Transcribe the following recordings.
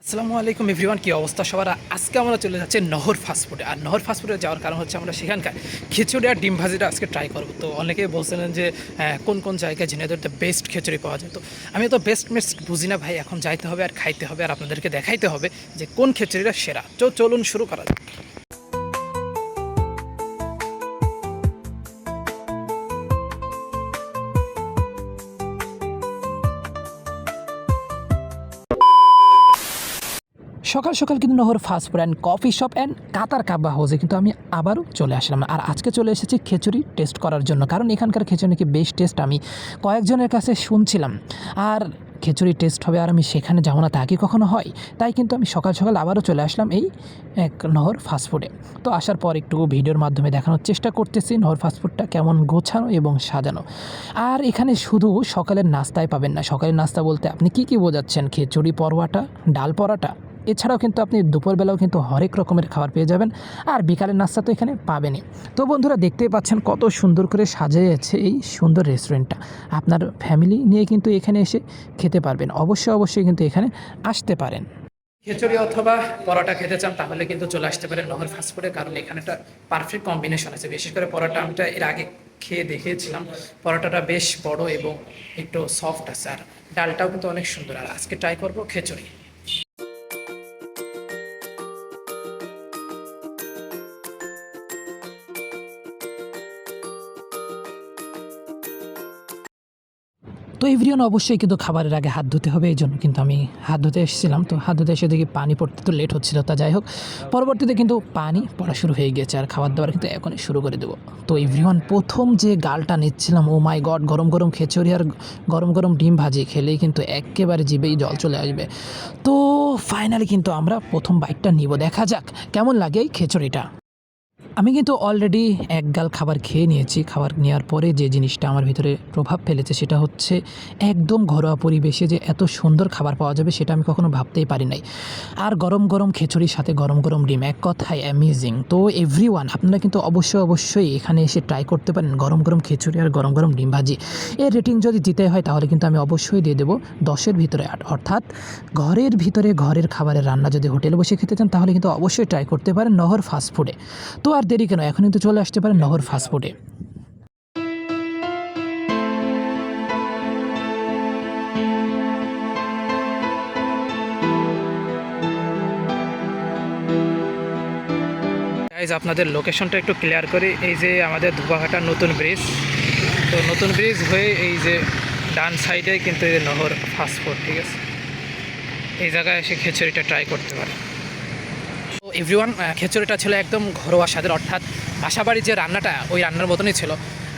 আসসালামু আলাইকুম এভরিওয়ান, কী অবস্থা সবার। আজকে আমরা চলে যাচ্ছি নহর ফাস্টফুডে। আর নহর ফাস্টফুডে যাওয়ার কারণ হচ্ছে আমরা সেখানকার খিচুড়ি আর ডিম ভাজিটা আজকে ট্রাই করবো। তো অনেকেই বলছিলেন যে কোন কোন জায়গায় ঝিনাইদহতে বেস্ট খিচুড়ি পাওয়া যায়। তো আমি তো বেস্ট বুঝি না ভাই, এখন যাইতে হবে আর খাইতে হবে আর আপনাদেরকে দেখাইতে হবে যে কোন খিচুড়িটা সেরা। তো চলুন শুরু করা যাক। সকাল সকাল কিন্তু নহর fast food and coffee shop and কাতার কাবা হাউসে কিন্তু আমি আবারও চলে আসলাম। আর আজকে চলে এসেছি খিচুড়ি টেস্ট করার জন্য, কারণ এখানকার খিচুড়ি নাকি বেস্ট টেস্ট আমি কয়েকজনের কাছে শুনছিলাম। আর খিচুড়ি টেস্ট হবে আর আমি সেখানে যাবো না তা কি কখনো হয়? তাই কিন্তু আমি সকাল সকাল আবারও চলে আসলাম এই এক নহর ফাস্টফুডে। তো আসার পর একটু ভিডিওর মাধ্যমে দেখানোর চেষ্টা করতেছি নহর ফাস্টফুডটা কেমন গোছানো এবং সাজানো। আর এখানে শুধু সকালের নাস্তায় পাবেন না। সকালের নাস্তা বলতে আপনি কী বোঝাচ্ছেন? খিচুড়ি, পরোটা, ডাল পরোটা, এছাড়াও কিন্তু আপনি দুপুরবেলাও কিন্তু হরেক রকমের খাবার পেয়ে যাবেন। আর বিকালের নাস্তা তো এখানে পাবেনই। তো বন্ধুরা, দেখতেই পাচ্ছেন কত সুন্দর করে সাজিয়েছে এই সুন্দর রেস্টুরেন্টটা। আপনার ফ্যামিলি নিয়ে কিন্তু এখানে এসে খেতে পারবেন। অবশ্যই কিন্তু এখানে আসতে পারেন। খিচুড়ি অথবা পরোটা খেতে চান তাহলে কিন্তু চলে আসতে পারেন নহর ফাস্টফুডে, কারণ এখানে একটা পারফেক্ট কম্বিনেশন আছে। বিশেষ করে পরোটা আমি এর আগে খেয়ে দেখিয়েছিলাম, পরোটাটা বেশ বড় এবং একটু সফট আছে। আর ডালটাও কিন্তু অনেক সুন্দর। আর আজকে ট্রাই করবো খিচুড়ি। তো এভরিওয়ান, অবশ্যই কিন্তু খাবারের আগে হাত ধুতে হবে, এই জন্য কিন্তু আমি হাত ধুতে এসেছিলাম। তো হাত ধুতে এসে দেখি পানি পড়তে তো লেট হচ্ছিল। তা যাই হোক, পরবর্তীতে কিন্তু পানি পড়া শুরু হয়ে গিয়েছে আর খাবার দাবার কিন্তু এখনই শুরু করে দেবো। তো এভরিওয়ান, প্রথম যে গালটা নিচ্ছিলাম, ও মাই গড, গরম গরম খিচুড়ি আর গরম গরম ডিম ভাজি খেলেই কিন্তু একেবারে জিভেই জল চলে আসবে। তো ফাইনালি কিন্তু আমরা প্রথম বাইটটা নিব, দেখা যাক কেমন লাগে এই খিচুড়িটা। আমি কিন্তু অলরেডি এক গাল খাবার খেয়ে নিয়েছি। খাবার নেওয়ার পরে যে জিনিসটা আমার ভিতরে প্রভাব ফেলেছে সেটা হচ্ছে একদম ঘরোয়া পরিবেশে যে এত সুন্দর খাবার পাওয়া যাবে সেটা আমি কখনো ভাবতেই পারি নাই। আর গরম গরম খিচুড়ির সাথে গরম গরম ডিম, এক কথায় অ্যামেজিং। তো এভরিওয়ান, আপনারা কিন্তু অবশ্যই এখানে এসে ট্রাই করতে পারেন গরম গরম খিচুড়ি আর গরম গরম ডিম ভাজি। এর রেটিং যদি দিতে হয় তাহলে কিন্তু আমি অবশ্যই দিয়ে দেবো 10-এর ভিতরে 8। অর্থাৎ ঘরের ভিতরে ঘরের খাবারের রান্না যদি হোটেলে বসে খেতে চান তাহলে কিন্তু অবশ্যই ট্রাই করতে পারেন নহর ফাস্টফুডে। তো আর দেরি কেন, এখন কিন্তু চলে আসতে পারেন নহর ফাস্টফুডে। গাইজ, আপনাদের লোকেশনটা একটু ক্লিয়ার করি। এই যে আমাদের ধুবাঘাটার নতুন ব্রিজ, তো নতুন ব্রিজ হয়ে এই যে ডান সাইডে কিন্তু এই যে নহর ফাস্টফুড, ঠিক আছে? এই জায়গায় এসে খিচুড়িটা ট্রাই করতে পারেন। তো এভরিওয়ান, খিচুড়িটা ছিল একদম ঘরোয়া স্বাদের, অর্থাৎ বাসাবাড়ির যে রান্নাটা ওই রান্নার মতনই ছিল।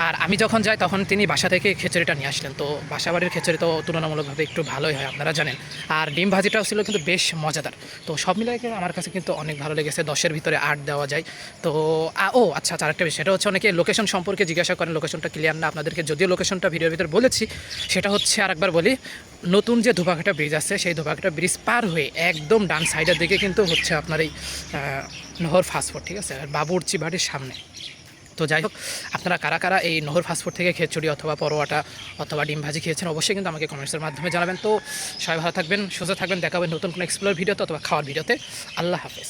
আর আমি যখন যাই তখন তিনি বাসা থেকে খিচুড়িটা নিয়ে আসলেন। তো বাসাবাড়ির খিচুড়ি তো তুলনামূলকভাবে একটু ভালোই হয়, আপনারা জানেন। আর ডিম ভাজিটাও ছিল কিন্তু বেশ মজাদার। তো সব মিলিয়ে আমার কাছে কিন্তু অনেক ভালো লেগেছে। 10-এর ভিতরে 8 দেওয়া যায়। তো আচ্ছা, আরেকটা বিষয়, সেটা হচ্ছে অনেকে লোকেশন সম্পর্কে জিজ্ঞাসা করেন, লোকেশনটা ক্লিয়ার না আপনাদেরকে। যদিও লোকেশনটা ভিডিওর ভিতরে বলেছি, সেটা হচ্ছে আরেকবার বলি, নতুন যে ধোবাঘাটা ব্রিজ আছে সেই ধোবাঘাটা ব্রিজ পার হয়ে একদম ডান সাইডের দিকে কিন্তু হচ্ছে আপনার এই নহর ফাস্টফুড, ঠিক আছে? আর বাবুর্চি বাড়ির সামনে। তো যাই হোক, আপনারা কারা কারা এই নহর ফাস্টফুড থেকে খিচুড়ি অথবা পরোটা অথবা ডিম ভাজি খেয়েছেন অবশ্যই কিন্তু আমাকে কমেন্টসের মাধ্যমে জানাবেন। তো সবাই ভালো থাকবেন, সুস্থ থাকবেন, দেখা হবে নতুন কোনো এক্সপ্লোর ভিডিওতে অথবা খাওয়ার ভিডিওতে। আল্লাহ হাফেজ।